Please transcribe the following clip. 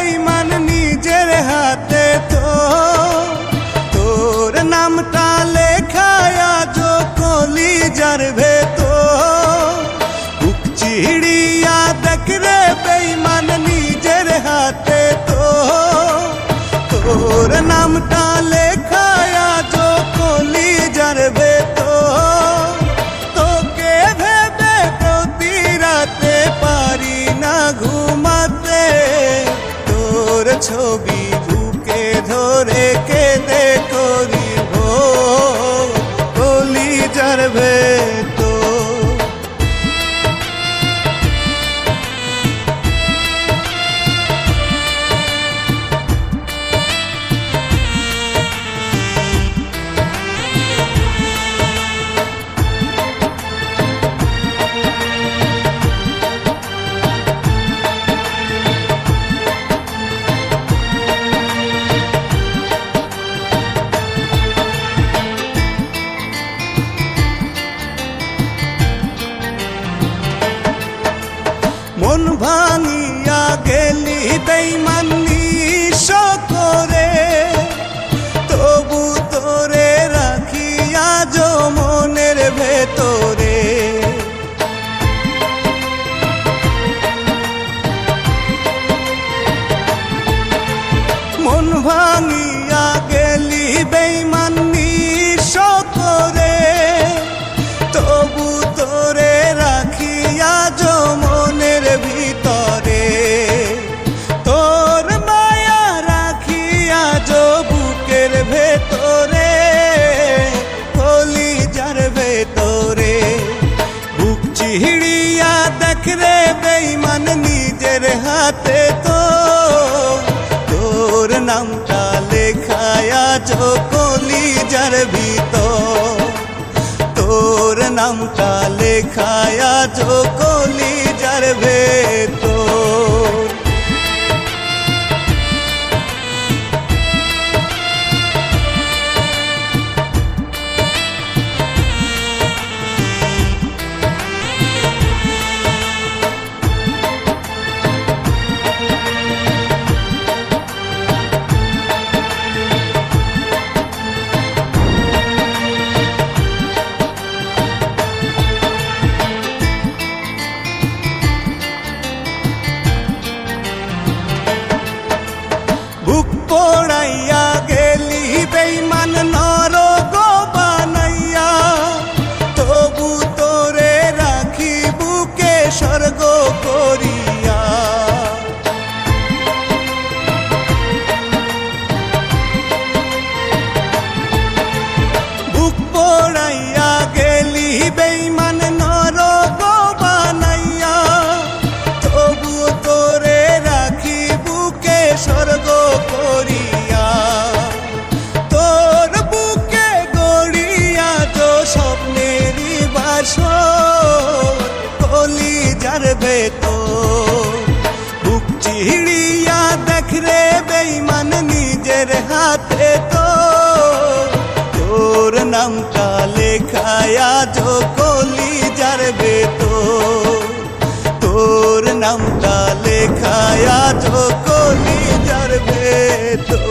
বেঈমান নিজের হাতে তো তোর নামটা লেখায় আজ কলিজার ভেতর। বুক চিড়িয়া দেখ রে বেঈমান নিজের হাতে তো তোর নামটা লেখায় আজ কলিজার ভেতর। তোকে ভেবে প্রতি রাতে পারি না ঘুমাতে, তোর ছবি বুকে ধরে কেঁদে করি ভোর কলিজার ভেতর। মন ভাঙিয়া গেলি বেঈমান নিঃস্ব করে, তবু তোরে রাখিয়া যো মনের ভেতরে। মন ভাঙিয়া গেলি বেঈমান নিঃস্ব করে, তবু তোরে রাখিয়া যো মনের ভিতরে। তোর মায়া রাখিয়া যো বুকের ভেতরে কলিজার ভেতরে। বুক চিড়িয়া দেখ রে বেঈমান নিজের হাতে তো তোর নামটা লেখায় আজ কলিজার ভিতর। তোর নামটা লেখায় আজ কলিজার ভেতর। বুক পোড়াইয়া গেলি বেঈমান নরক বানাইয়া, তবু তোরে রাখি বুকে স্বর্গ করিয়া। বুক পোড়াইয়া গেলি বেঈমান নরক বানাইয়া, তবু তোরে রাখি বুকে স্বর্গ করিয়া। তোর বুকে গড়িয়া তো স্বপ্নেরই বাসর কলিজার ভেতর। বুক চিড়িয়া দেখ রে বেঈমান নিজের হাতে তো তোর নামটা লেখায় আজ কলিজার ভেতর। তোর নামটা লেখায় আজ কলিজার ভেতর।